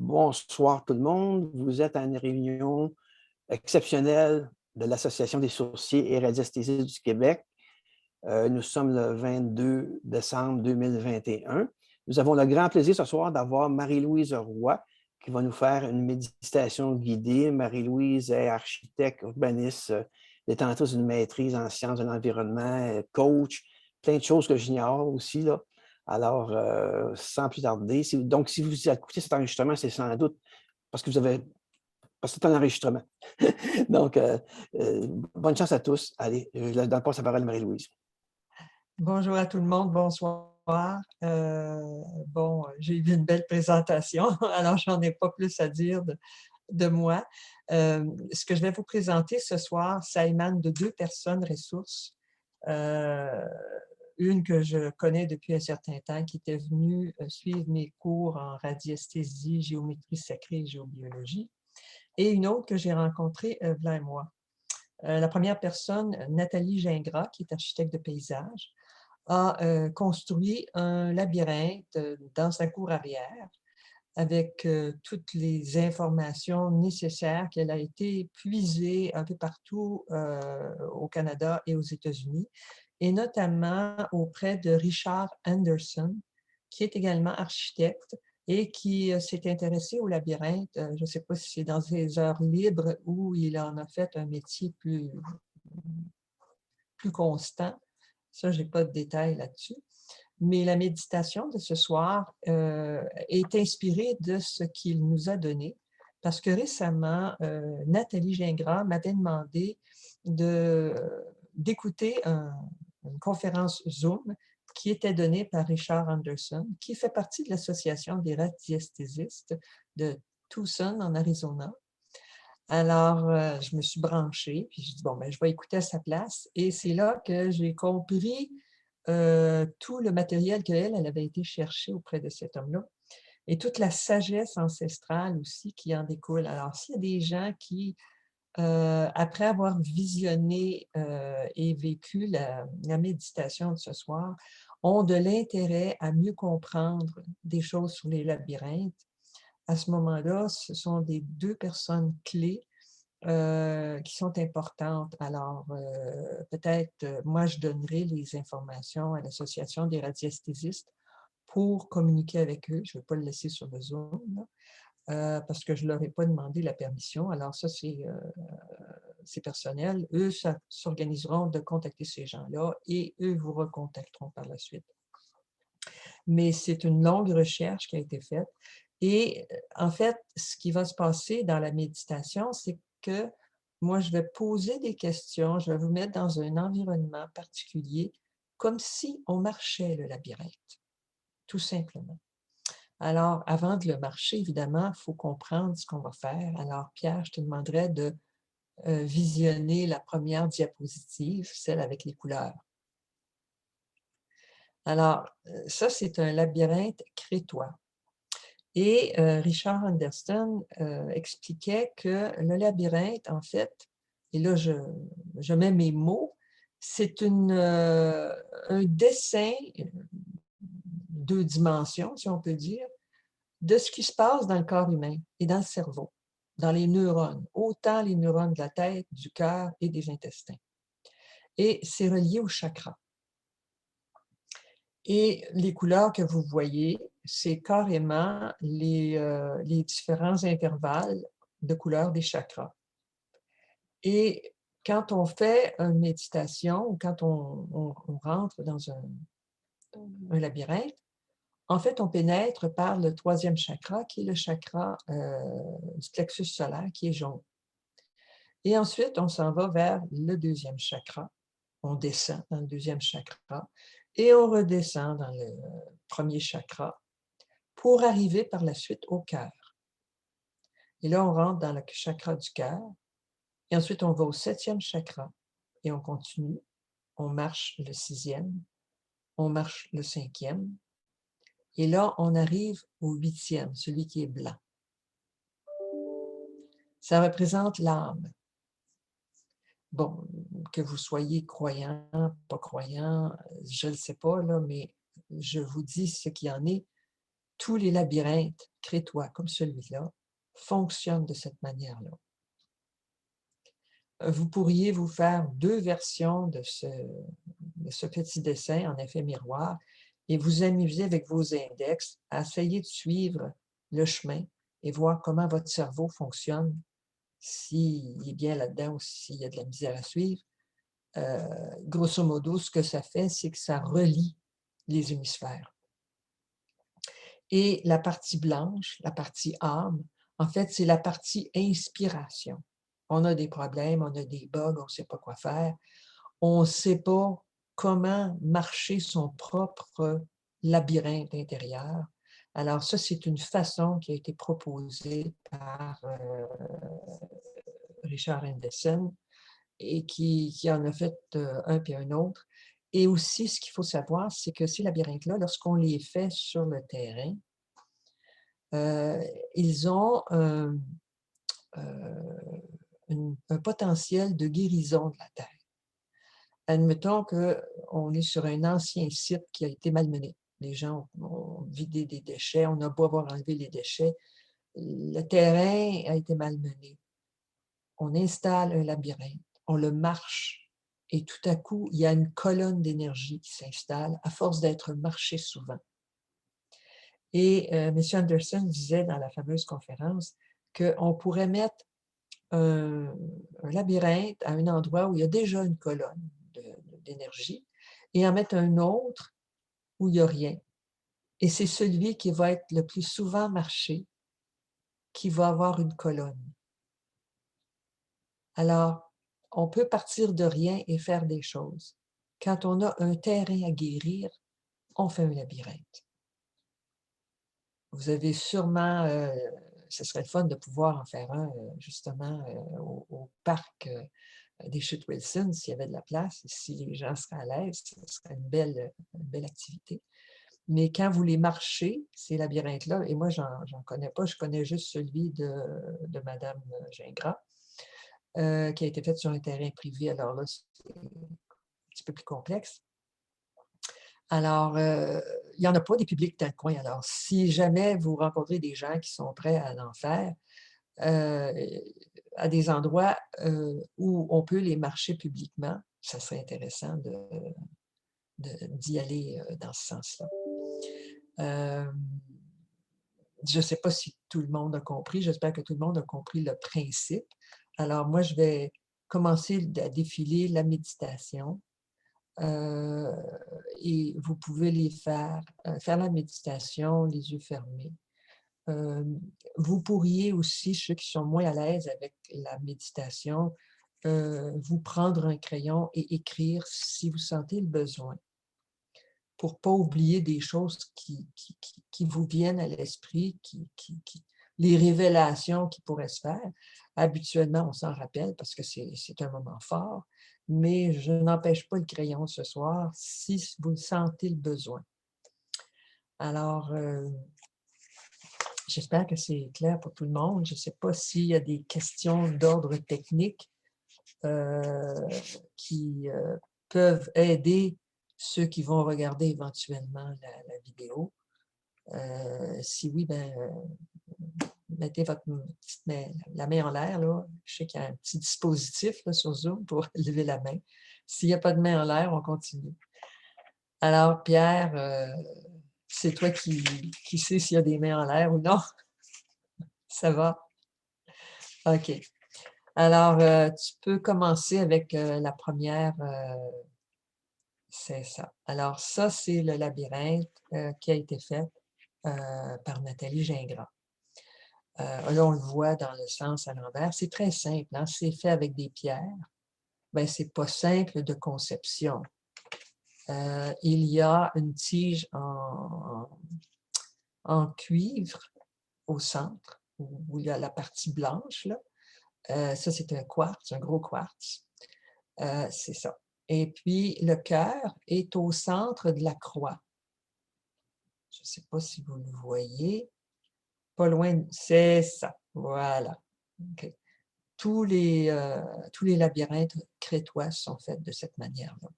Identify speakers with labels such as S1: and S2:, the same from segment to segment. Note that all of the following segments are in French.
S1: Bonsoir tout le monde. Vous êtes à une réunion exceptionnelle de l'Association des sourciers et radiesthésistes du Québec. Nous sommes le 22 décembre 2021. Nous avons le grand plaisir ce soir d'avoir Marie-Louise Roy qui va nous faire une méditation guidée. Marie-Louise est architecte, urbaniste, détentrice d'une maîtrise en sciences de l'environnement, coach, plein de choses que j'ignore aussi, là. Alors, sans plus tarder, donc si vous écoutez cet enregistrement, c'est sans doute parce que parce que c'est un enregistrement. Donc, bonne chance à tous. Allez, je donne la parole à Marie-Louise.
S2: Bonjour à tout le monde, bonsoir. J'ai eu une belle présentation, alors j'en ai pas plus à dire de moi. Ce que je vais vous présenter ce soir, ça émane de deux personnes ressources. Une que je connais depuis un certain temps, qui était venue suivre mes cours en radiesthésie, géométrie sacrée et géobiologie, et une autre que j'ai rencontrée v'là un mois. La première personne, Nathalie Gingras, qui est architecte de paysage, a construit un labyrinthe dans sa cour arrière avec toutes les informations nécessaires qu'elle a été puisée un peu partout au Canada et aux États-Unis, et notamment auprès de Richard Anderson, qui est également architecte et qui s'est intéressé au labyrinthe. Je ne sais pas si c'est dans ses heures libres ou il en a fait un métier plus constant. Ça, je n'ai pas de détails là-dessus. Mais la méditation de ce soir est inspirée de ce qu'il nous a donné, parce que récemment, Nathalie Gingras m'avait demandé d'écouter une conférence Zoom qui était donnée par Richard Anderson, qui fait partie de l'Association des radiesthésistes de Tucson, en Arizona. Alors, je me suis branchée, puis je dis, bon, ben, je vais écouter à sa place. Et c'est là que j'ai compris tout le matériel qu'elle avait été chercher auprès de cet homme-là et toute la sagesse ancestrale aussi qui en découle. Alors, s'il y a des gens qui, après avoir visionné et vécu la méditation de ce soir, ont de l'intérêt à mieux comprendre des choses sur les labyrinthes, à ce moment-là, ce sont des deux personnes clés qui sont importantes. Alors, peut-être, moi, je donnerai les informations à l'Association des radiesthésistes pour communiquer avec eux. Je ne vais pas le laisser sur le Zoom, là, parce que je ne leur ai pas demandé la permission. Alors, ça, c'est personnel. Eux s'organiseront de contacter ces gens-là et eux vous recontacteront par la suite. Mais c'est une longue recherche qui a été faite. Et en fait, ce qui va se passer dans la méditation, c'est que moi, je vais poser des questions, je vais vous mettre dans un environnement particulier, comme si on marchait le labyrinthe, tout simplement. Alors, avant de le marcher, évidemment, il faut comprendre ce qu'on va faire. Alors, Pierre, je te demanderais de visionner la première diapositive, celle avec les couleurs. Alors, ça, c'est un labyrinthe crétois. Et Richard Anderson expliquait que le labyrinthe, en fait, et là, je mets mes mots, c'est un dessin, deux dimensions, si on peut dire, de ce qui se passe dans le corps humain et dans le cerveau, dans les neurones, autant les neurones de la tête, du cœur et des intestins. Et c'est relié au chakra. Et les couleurs que vous voyez, c'est carrément les différents intervalles de couleurs des chakras. Et quand on fait une méditation ou quand on rentre dans un labyrinthe, en fait, on pénètre par le troisième chakra, qui est le chakra du plexus solaire, qui est jaune. Et ensuite, on s'en va vers le deuxième chakra. On descend dans le deuxième chakra et on redescend dans le premier chakra pour arriver par la suite au cœur. Et là, on rentre dans le chakra du cœur et ensuite on va au septième chakra et on continue. On marche le sixième, on marche le cinquième et là, on arrive au huitième, celui qui est blanc. Ça représente l'âme. Bon, que vous soyez croyant, pas croyant, je ne le sais pas, là, mais je vous dis ce qu'il en est. tous les labyrinthes crétois comme celui-là fonctionnent de cette manière-là. Vous pourriez vous faire 2 versions de ce petit dessin en effet miroir et vous amuser avec vos index à essayer de suivre le chemin et voir comment votre cerveau fonctionne, s'il est bien là-dedans ou s'il y a de la misère à suivre. Grosso modo, ce que ça fait, c'est que ça relie les hémisphères. Et la partie blanche, la partie âme, en fait, c'est la partie inspiration. On a des problèmes, on a des bugs, on ne sait pas quoi faire. On ne sait pas comment marcher son propre labyrinthe intérieur. Alors ça, c'est une façon qui a été proposée par Richard Anderson et qui en a fait un puis un autre. Et aussi, ce qu'il faut savoir, c'est que ces labyrinthes-là, lorsqu'on les fait sur le terrain, ils ont un potentiel de guérison de la terre. Admettons qu'on est sur un ancien site qui a été malmené. Les gens ont vidé des déchets, on a beau avoir enlevé les déchets, le terrain a été malmené. On installe un labyrinthe, on le marche, et tout à coup, il y a une colonne d'énergie qui s'installe à force d'être marché souvent. Et M. Anderson disait dans la fameuse conférence qu'on pourrait mettre un labyrinthe à un endroit où il y a déjà une colonne d'énergie et en mettre un autre où il n'y a rien. Et c'est celui qui va être le plus souvent marché qui va avoir une colonne. Alors, on peut partir de rien et faire des choses. Quand on a un terrain à guérir, on fait un labyrinthe. Vous avez sûrement, ce serait le fun de pouvoir en faire un justement au parc des Chutes Wilson, s'il y avait de la place, si les gens seraient à l'aise, ce serait une belle activité. Mais quand vous les marchez, ces labyrinthes-là, et moi, j'en connais pas, je connais juste celui de Madame Gingras, qui a été fait sur un terrain privé. Alors là, c'est un petit peu plus complexe. Alors, il n'y en a pas des publics dans le coin. Alors, si jamais vous rencontrez des gens qui sont prêts à en faire, à des endroits où on peut les marcher publiquement, ça serait intéressant d'y aller dans ce sens-là. Je ne sais pas si tout le monde a compris. J'espère que tout le monde a compris le principe. Alors, moi, je vais commencer à défiler la méditation. Et vous pouvez les faire la méditation, les yeux fermés. Vous pourriez aussi, ceux qui sont moins à l'aise avec la méditation, vous prendre un crayon et écrire si vous sentez le besoin, pour ne pas oublier des choses qui vous viennent à l'esprit, les révélations qui pourraient se faire. Habituellement, on s'en rappelle parce que c'est un moment fort, mais je n'empêche pas le crayon ce soir si vous sentez le besoin. Alors, j'espère que c'est clair pour tout le monde. Je ne sais pas s'il y a des questions d'ordre technique qui peuvent aider ceux qui vont regarder éventuellement la vidéo. Si oui, mettez la main en l'air. Là. Je sais qu'il y a un petit dispositif là, sur Zoom pour lever la main. S'il n'y a pas de main en l'air, on continue. Alors, Pierre, c'est toi qui sais s'il y a des mains en l'air ou non? Ça va? OK. Alors, tu peux commencer avec la première. C'est ça. Alors, ça, c'est le labyrinthe qui a été fait par Nathalie Gingras. Là, on le voit dans le sens à l'envers. C'est très simple. Hein? C'est fait avec des pierres. Bien, ce n'est pas simple de conception. Il y a une tige en cuivre au centre, où il y a la partie blanche. Là. Ça, c'est un quartz, un gros quartz. C'est ça. Et puis, le cœur est au centre de la croix. Je ne sais pas si vous le voyez. Pas loin, c'est ça. Voilà. Okay. Tous les labyrinthes crétois sont faits de cette manière-là.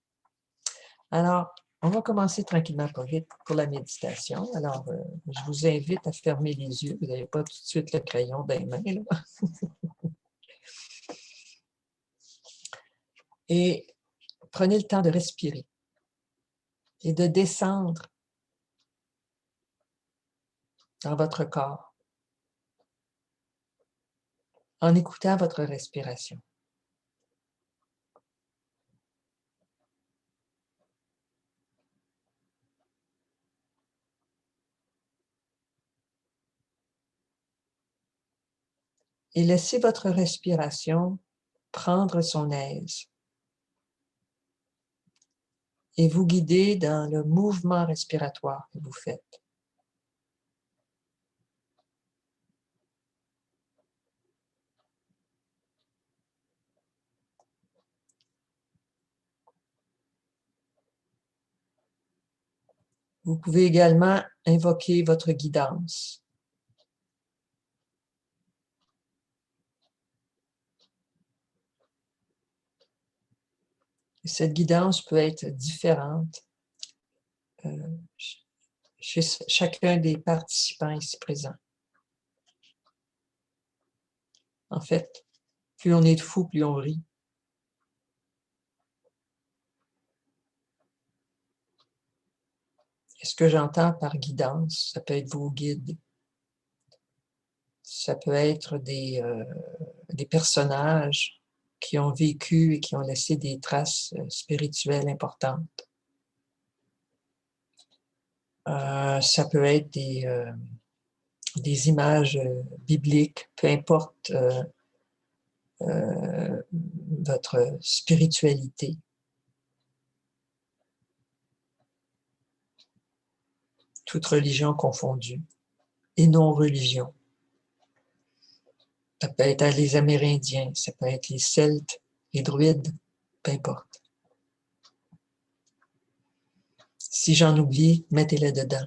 S2: Alors, On va commencer tranquillement pas vite pour la méditation. Alors, je vous invite à fermer les yeux. Vous n'avez pas tout de suite le crayon dans les mains, là. Et prenez le temps de respirer et de descendre dans votre corps en écoutant votre respiration. Et laissez votre respiration prendre son aise et vous guider dans le mouvement respiratoire que vous faites. Vous pouvez également invoquer votre guidance. Et cette guidance peut être différente chez chacun des participants ici présents. En fait, plus on est de fous, plus on rit. Et ce que j'entends par guidance, ça peut être vos guides. Ça peut être des personnages qui ont vécu et qui ont laissé des traces spirituelles importantes. Ça peut être des images bibliques, peu importe votre spiritualité. Toute religion confondue et non-religion. Ça peut être les Amérindiens, ça peut être les Celtes, les Druides, peu importe. Si j'en oublie, mettez-les dedans.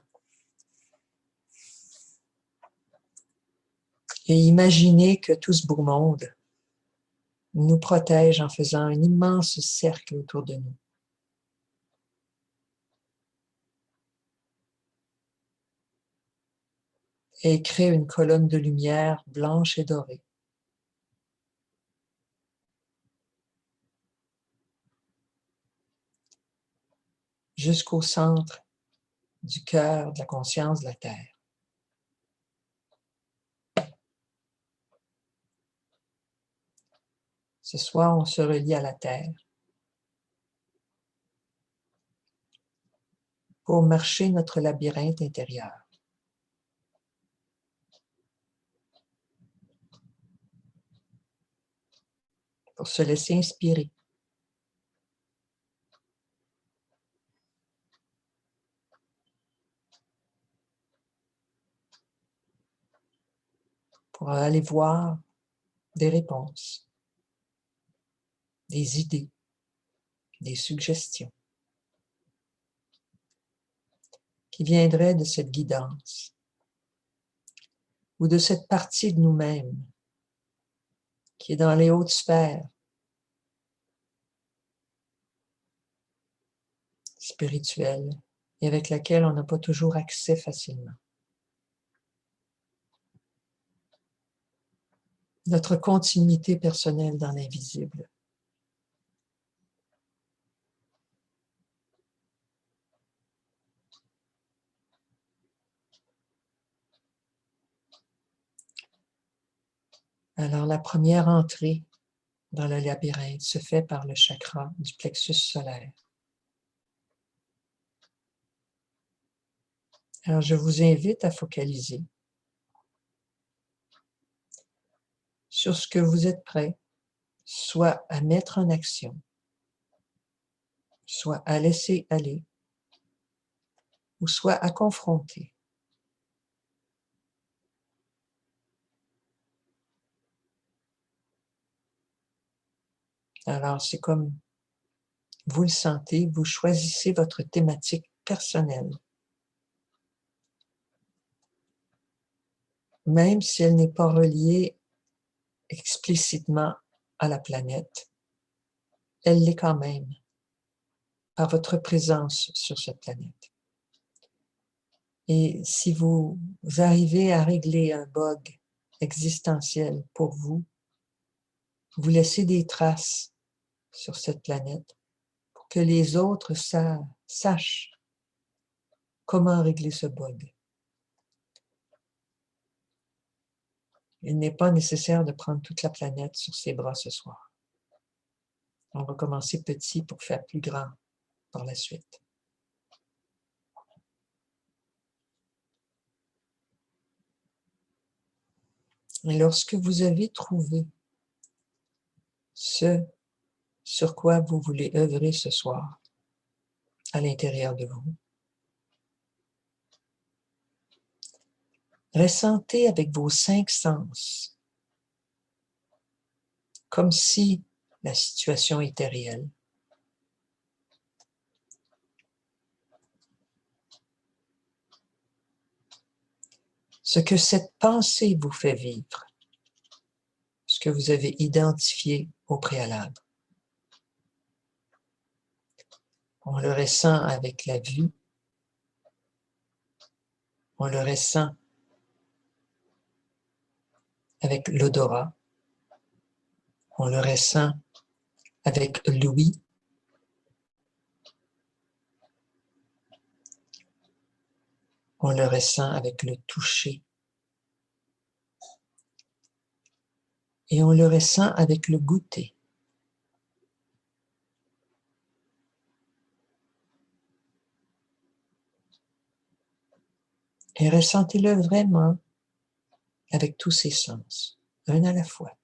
S2: Et imaginez que tout ce beau monde nous protège en faisant un immense cercle autour de nous. Et crée une colonne de lumière blanche et dorée. Jusqu'au centre du cœur, de la conscience de la Terre. Ce soir, on se relie à la Terre pour marcher notre labyrinthe intérieur. Pour se laisser inspirer. Pour aller voir des réponses, des idées, des suggestions qui viendraient de cette guidance ou de cette partie de nous-mêmes qui est dans les hautes sphères spirituelles et avec laquelle on n'a pas toujours accès facilement. Notre continuité personnelle dans l'invisible. Alors, la première entrée dans le labyrinthe se fait par le chakra du plexus solaire. Alors, je vous invite à focaliser sur ce que vous êtes prêt, soit à mettre en action, soit à laisser aller, ou soit à confronter. Alors, c'est comme vous le sentez, vous choisissez votre thématique personnelle. Même si elle n'est pas reliée explicitement à la planète, elle l'est quand même. par votre présence sur cette planète. Et si vous arrivez à régler un bug existentiel pour vous, vous laissez des traces sur cette planète pour que les autres sachent comment régler ce bug. Il n'est pas nécessaire de prendre toute la planète sur ses bras ce soir. On va commencer petit pour faire plus grand par la suite. Et lorsque vous avez trouvé ce sur quoi vous voulez œuvrer ce soir, à l'intérieur de vous, ressentez avec vos 5 sens, comme si la situation était réelle. Ce que cette pensée vous fait vivre, ce que vous avez identifié au préalable. On le ressent avec la vue, on le ressent avec l'odorat, on le ressent avec l'ouïe, on le ressent avec le toucher, et on le ressent avec le goûter. Et ressentez-le vraiment avec tous ses sens, un à la fois.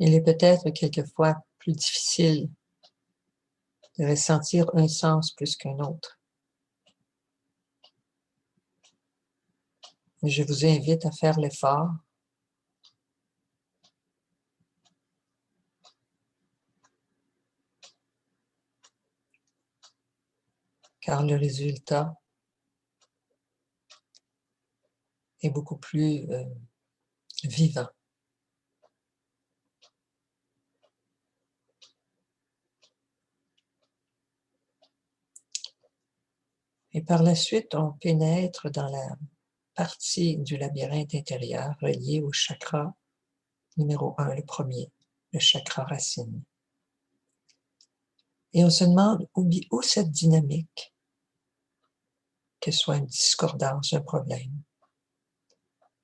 S2: Il est peut-être quelquefois plus difficile de ressentir un sens plus qu'un autre. Mais je vous invite à faire l'effort car le résultat est beaucoup plus vivant. Et par la suite, on pénètre dans la partie du labyrinthe intérieur reliée au chakra numéro 1, le premier, le chakra racine. Et on se demande où cette dynamique, que ce soit une discordance, un problème,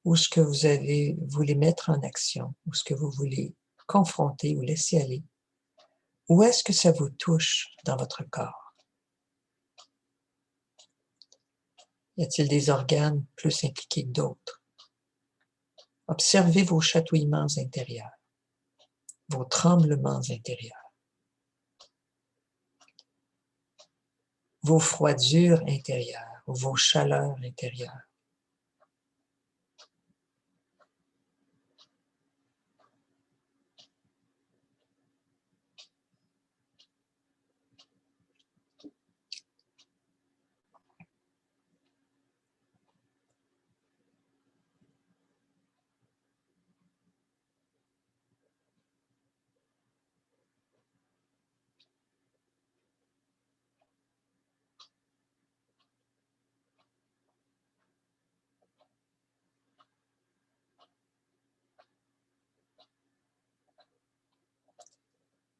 S2: ou ce que vous voulez mettre en action, ou ce que vous voulez confronter ou laisser aller, où est-ce que ça vous touche dans votre corps? Y a-t-il des organes plus impliqués que d'autres? Observez vos chatouillements intérieurs, vos tremblements intérieurs, vos froidures intérieures, vos chaleurs intérieures.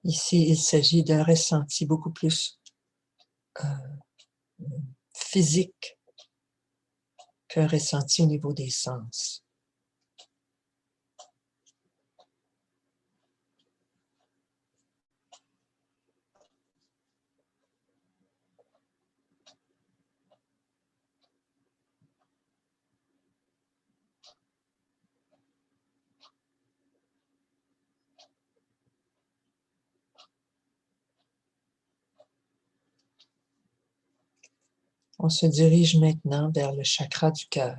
S2: Ici, il s'agit d'un ressenti beaucoup plus physique qu'un ressenti au niveau des sens. On se dirige maintenant vers le chakra du cœur,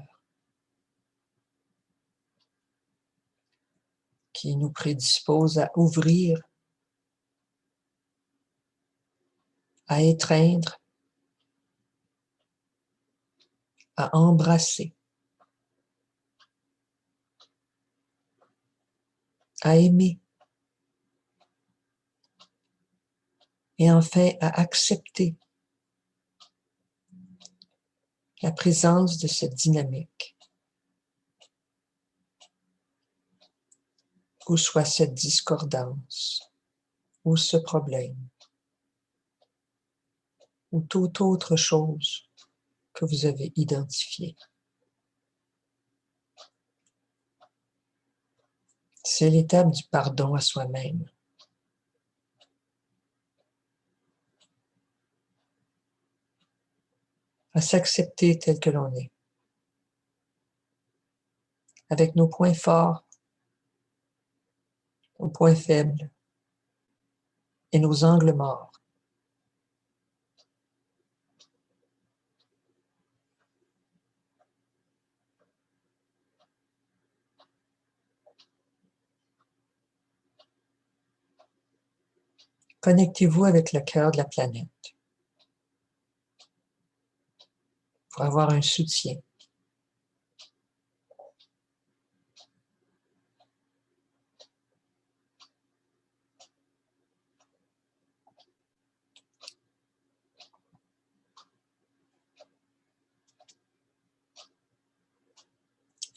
S2: qui nous prédispose à ouvrir, à étreindre, à embrasser, à aimer, et enfin à accepter la présence de cette dynamique, ou soit cette discordance, ou ce problème, ou toute autre chose que vous avez identifiée. C'est l'étape du pardon à soi-même. À s'accepter tel que l'on est, avec nos points forts, nos points faibles et nos angles morts. Connectez-vous avec le cœur de la planète pour avoir un soutien.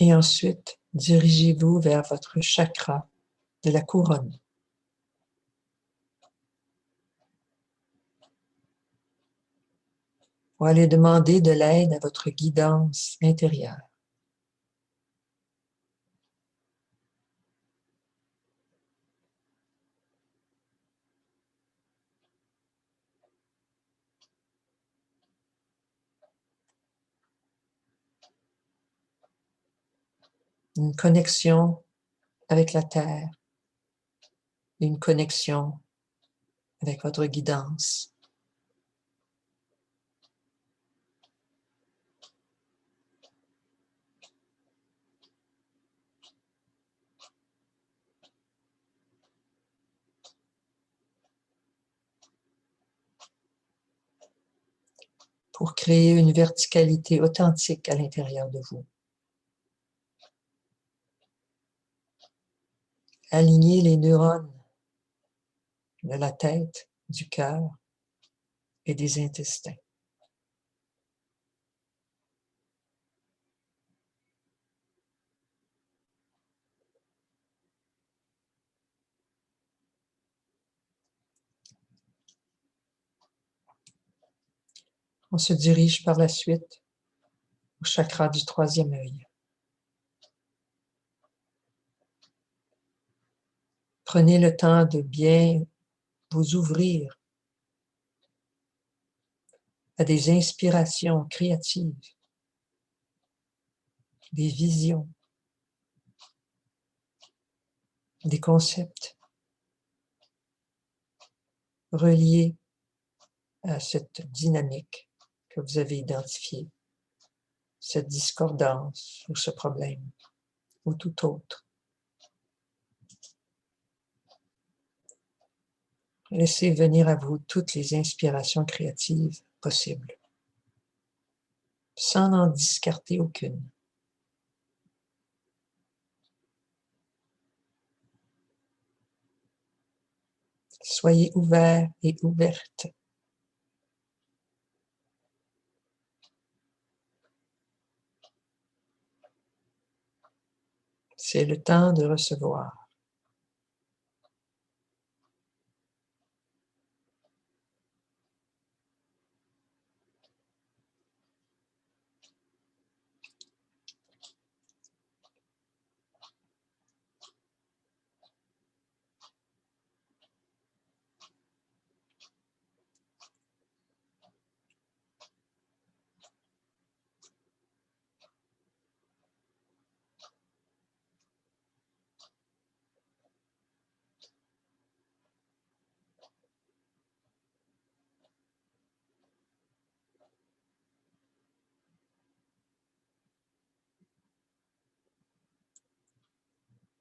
S2: Et ensuite, dirigez-vous vers votre chakra de la couronne. Pour aller demander de l'aide à votre guidance intérieure. Une connexion avec la terre, une connexion avec votre guidance. Pour créer une verticalité authentique à l'intérieur de vous. Alignez les neurones de la tête, du cœur et des intestins. On se dirige par la suite au chakra du troisième œil. Prenez le temps de bien vous ouvrir à des inspirations créatives, des visions, des concepts reliés à cette dynamique que vous avez identifiée, cette discordance ou ce problème ou tout autre. Laissez venir à vous toutes les inspirations créatives possibles, sans en discarter aucune. Soyez ouverts et ouvertes. C'est le temps de recevoir.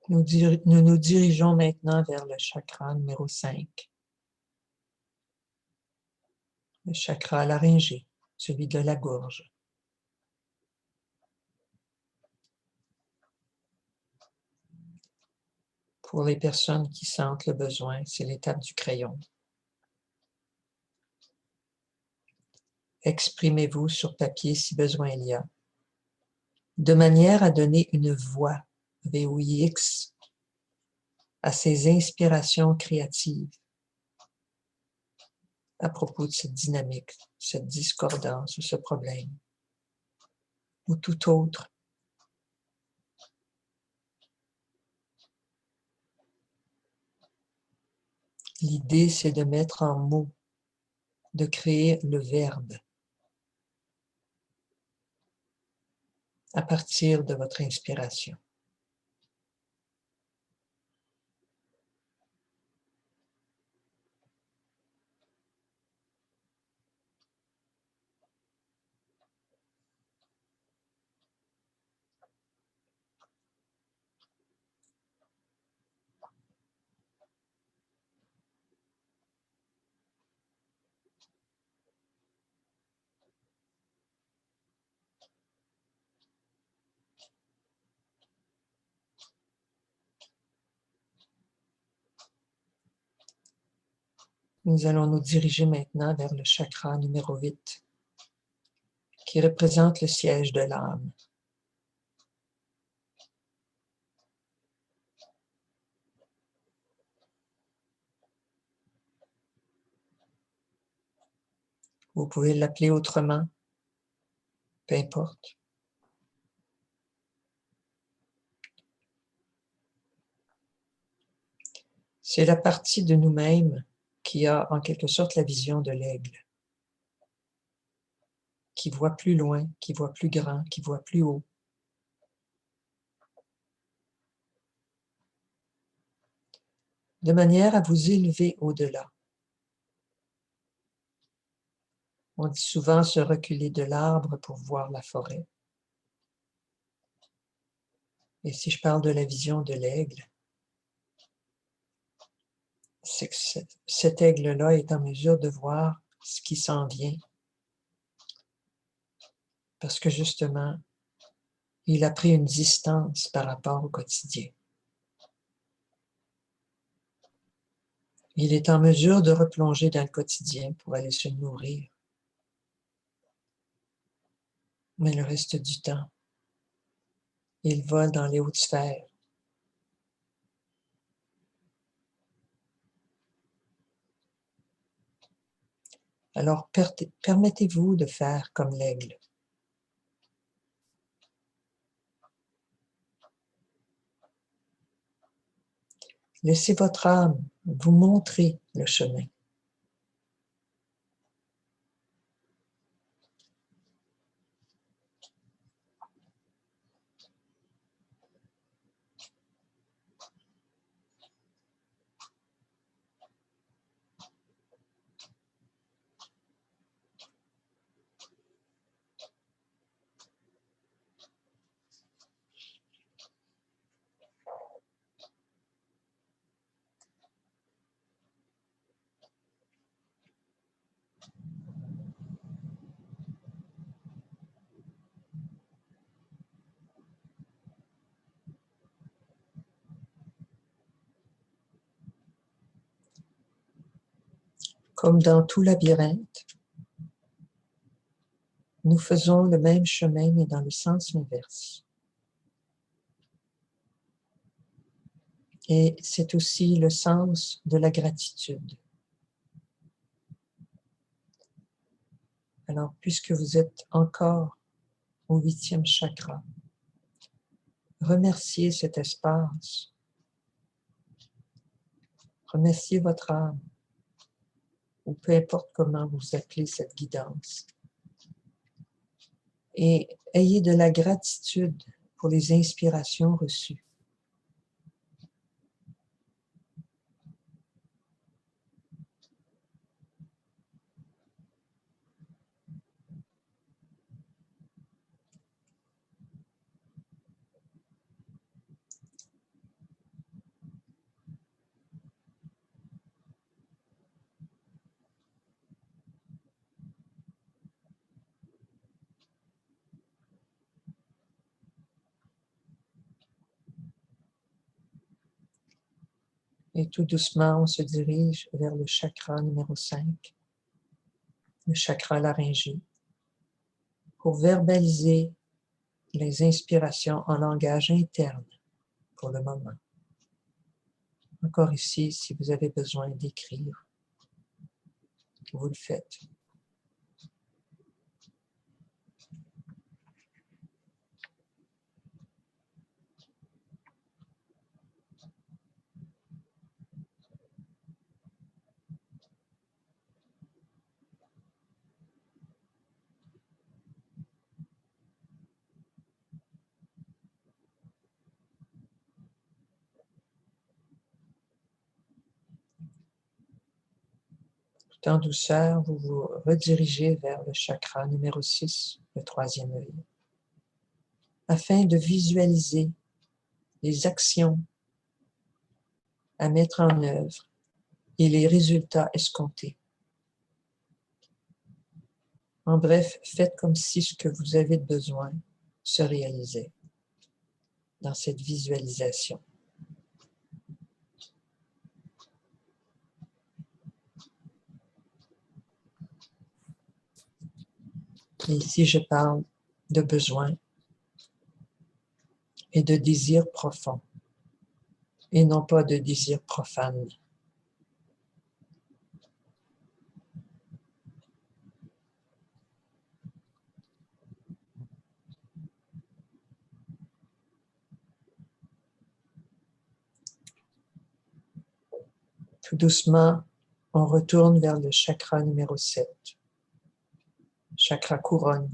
S2: Nous nous dirigeons maintenant vers le chakra numéro 5. Le chakra laryngé, celui de la gorge. Pour les personnes qui sentent le besoin, c'est l'étape du crayon. Exprimez-vous sur papier si besoin il y a, de manière à donner une voix, VOIX, à ces inspirations créatives à propos de cette dynamique, cette discordance ou ce problème, ou tout autre. L'idée, c'est de mettre en mots, de créer le verbe à partir de votre inspiration. Nous allons nous diriger maintenant vers le chakra numéro 8, qui représente le siège de l'âme. Vous pouvez l'appeler autrement, peu importe. C'est la partie de nous-mêmes qui a en quelque sorte la vision de l'aigle, qui voit plus loin, qui voit plus grand, qui voit plus haut. De manière à vous élever au-delà. On dit souvent se reculer de l'arbre pour voir la forêt. Et si je parle de la vision de l'aigle, c'est que cet aigle-là est en mesure de voir ce qui s'en vient. Parce que justement, il a pris une distance par rapport au quotidien. Il est en mesure de replonger dans le quotidien pour aller se nourrir. Mais le reste du temps, il vole dans les hautes sphères. Alors permettez-vous de faire comme l'aigle. Laissez votre âme vous montrer le chemin. Comme dans tout labyrinthe, nous faisons le même chemin, mais dans le sens inverse. Et c'est aussi le sens de la gratitude. Alors, puisque vous êtes encore au 8e chakra, remerciez cet espace. Remerciez votre âme, ou peu importe comment vous appelez cette guidance. Et ayez de la gratitude pour les inspirations reçues. Et tout doucement, on se dirige vers le chakra numéro 5, le chakra laryngé, pour verbaliser les inspirations en langage interne pour le moment. Encore ici, si vous avez besoin d'écrire, vous le faites. Tout en douceur, vous vous redirigez vers le chakra numéro 6, le troisième œil, afin de visualiser les actions à mettre en œuvre et les résultats escomptés. En bref, faites comme si ce que vous avez besoin se réalisait dans cette visualisation. Et ici, je parle de besoin et de désir profond, et non pas de désir profane. Tout doucement, on retourne vers le chakra numéro 7, chakra couronne,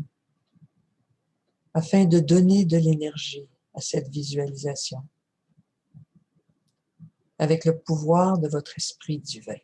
S2: afin de donner de l'énergie à cette visualisation avec le pouvoir de votre esprit divin.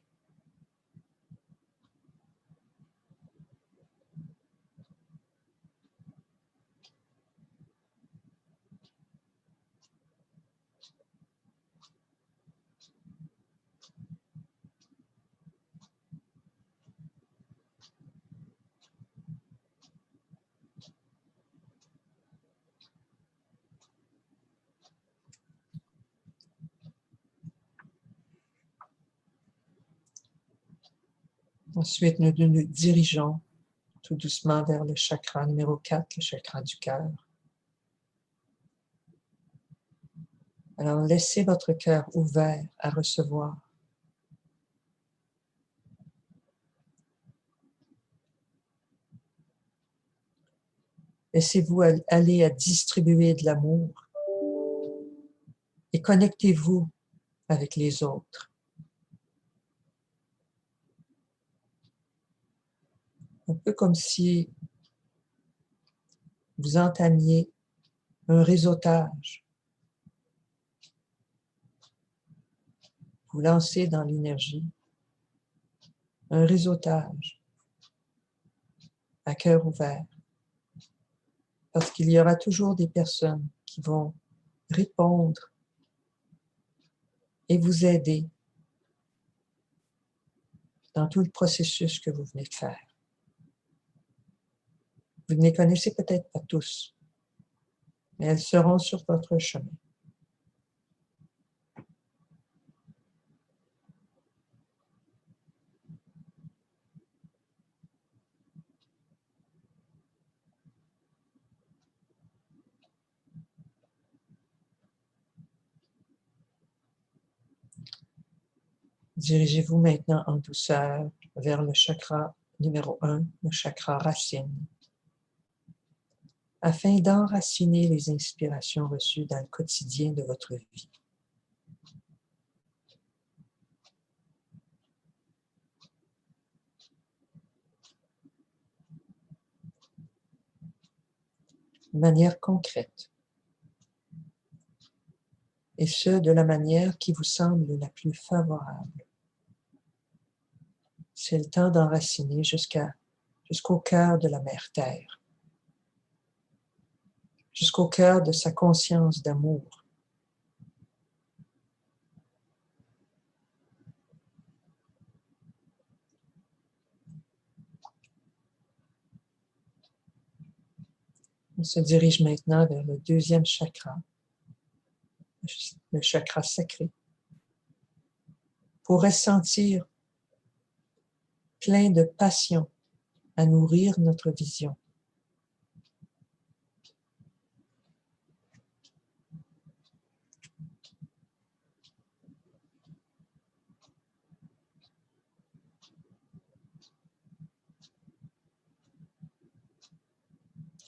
S2: Ensuite, nous nous dirigeons tout doucement vers le chakra numéro 4, le chakra du cœur. Alors, laissez votre cœur ouvert à recevoir. Laissez-vous aller à distribuer de l'amour et connectez-vous avec les autres. Un peu comme si vous entamiez un réseautage. Vous lancez dans l'énergie un réseautage à cœur ouvert. Parce qu'il y aura toujours des personnes qui vont répondre et vous aider dans tout le processus que vous venez de faire. Vous ne les connaissez peut-être pas tous, mais elles seront sur votre chemin. Dirigez-vous maintenant en douceur vers le chakra numéro 1, le chakra racine, afin d'enraciner les inspirations reçues dans le quotidien de votre vie. De manière concrète, et ce, de la manière qui vous semble la plus favorable. C'est le temps d'enraciner jusqu'au cœur de la Mère Terre, jusqu'au cœur de sa conscience d'amour. On se dirige maintenant vers le deuxième chakra, le chakra sacré, pourrait se sentir plein de passion à nourrir notre vision.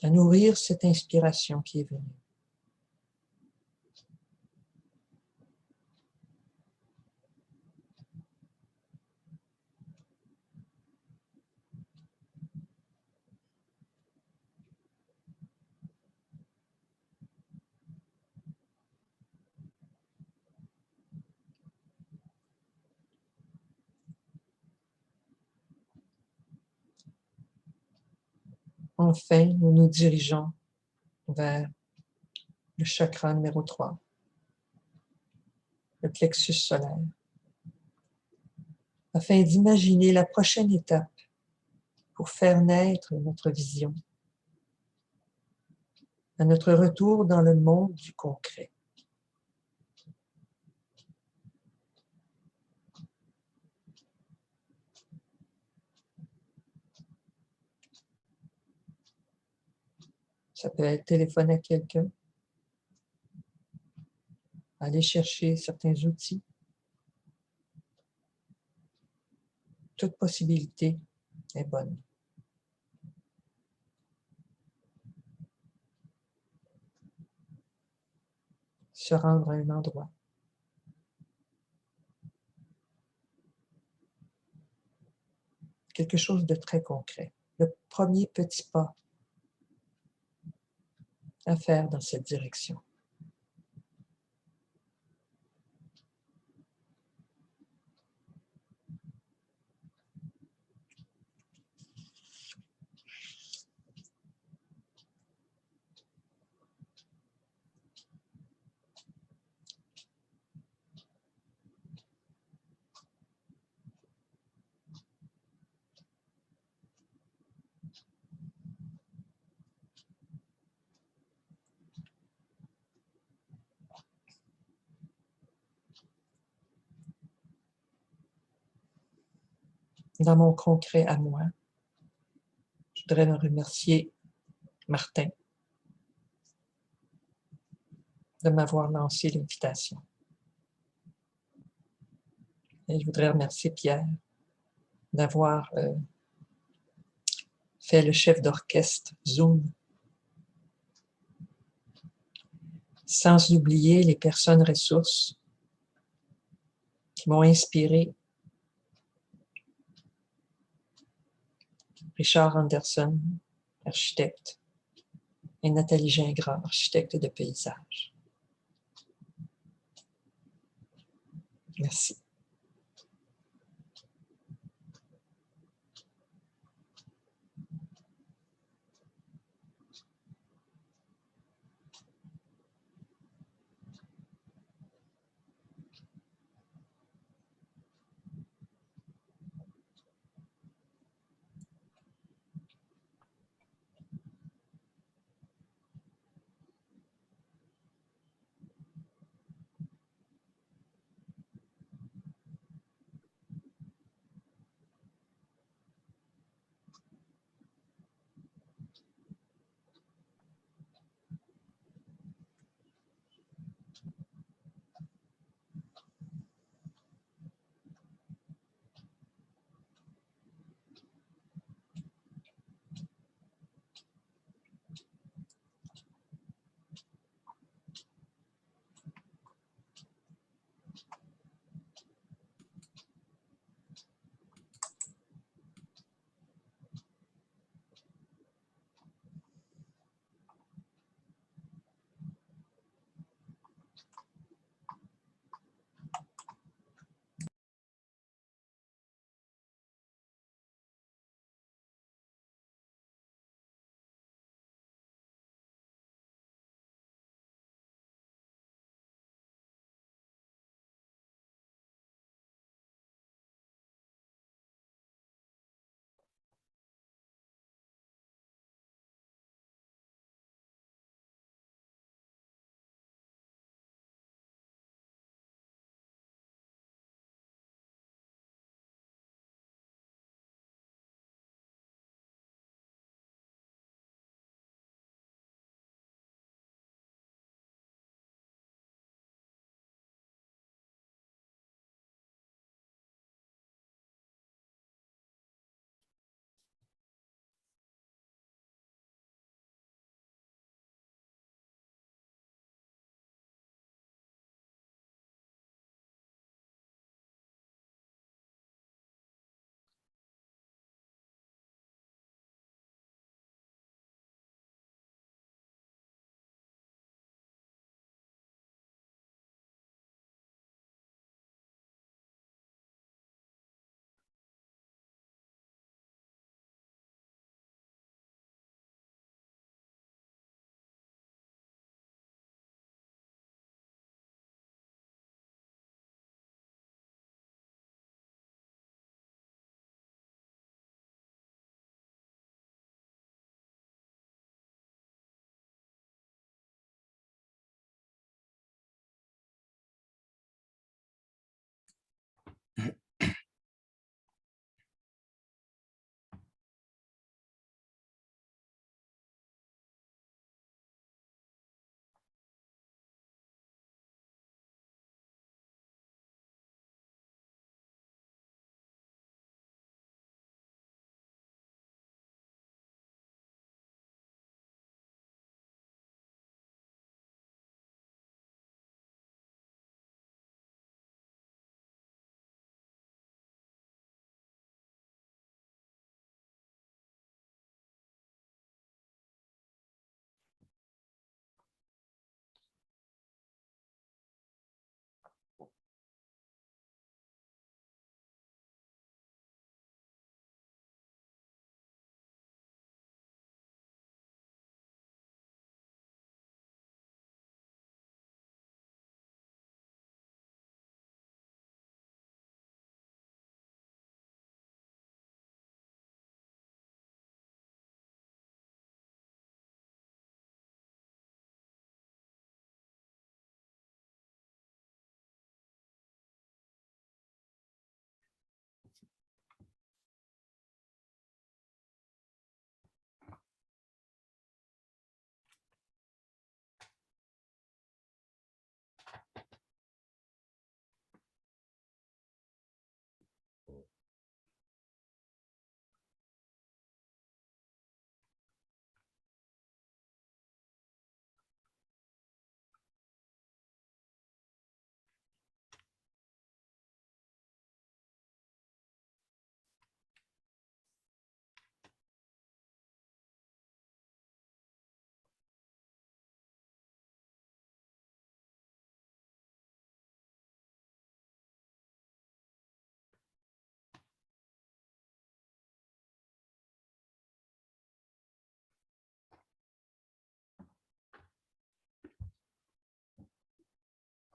S2: À nourrir cette inspiration qui est venue. Enfin, nous nous dirigeons vers le chakra numéro 3, le plexus solaire, afin d'imaginer la prochaine étape pour faire naître notre vision, à notre retour dans le monde du concret. Ça peut être téléphoner à quelqu'un, aller chercher certains outils. Toute possibilité est bonne. Se rendre à un endroit. Quelque chose de très concret. Le premier petit pas à faire dans cette direction. Dans mon concret à moi, je voudrais me remercier Martin de m'avoir lancé l'invitation. Et je voudrais remercier Pierre d'avoir fait le chef d'orchestre Zoom. Sans oublier les personnes ressources qui m'ont inspiré. Richard Anderson, architecte, et Nathalie Gingras, architecte de paysage. Merci.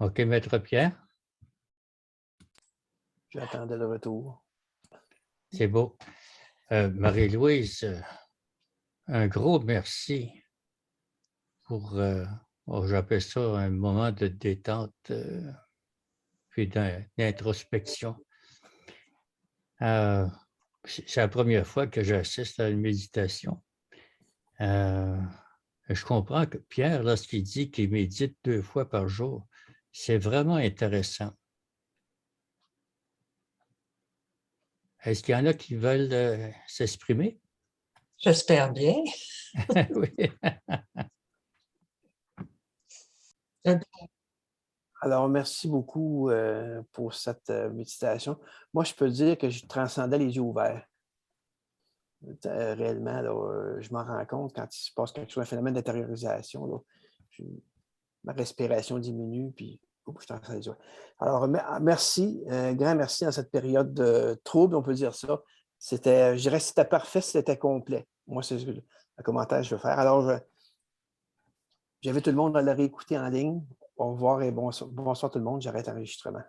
S3: OK, Maître Pierre,
S1: J'attendais le retour.
S3: c'est beau. Marie-Louise, un gros merci pour, j'appelle ça un moment de détente, puis d'introspection. C'est la première fois que j'assiste à une méditation. Je comprends que Pierre, lorsqu'il dit qu'il médite 2 fois par jour, c'est vraiment intéressant. Est-ce qu'il y en a qui veulent, s'exprimer?
S2: J'espère bien.
S3: Oui.
S1: Alors, merci beaucoup pour cette méditation. Moi, je peux dire que je transcendais les yeux ouverts. Réellement, là, je m'en rends compte quand il se passe quelque chose, un phénomène d'intériorisation. Là, ma respiration diminue, puis je transcende les yeux. Alors, merci, grand merci dans cette période de trouble, on peut dire ça. Je dirais que c'était parfait, c'était complet. Moi, c'est le commentaire que je veux faire. Alors, j'invite tout le monde à le réécouter en ligne. Au revoir et bonsoir tout le monde. J'arrête l'enregistrement.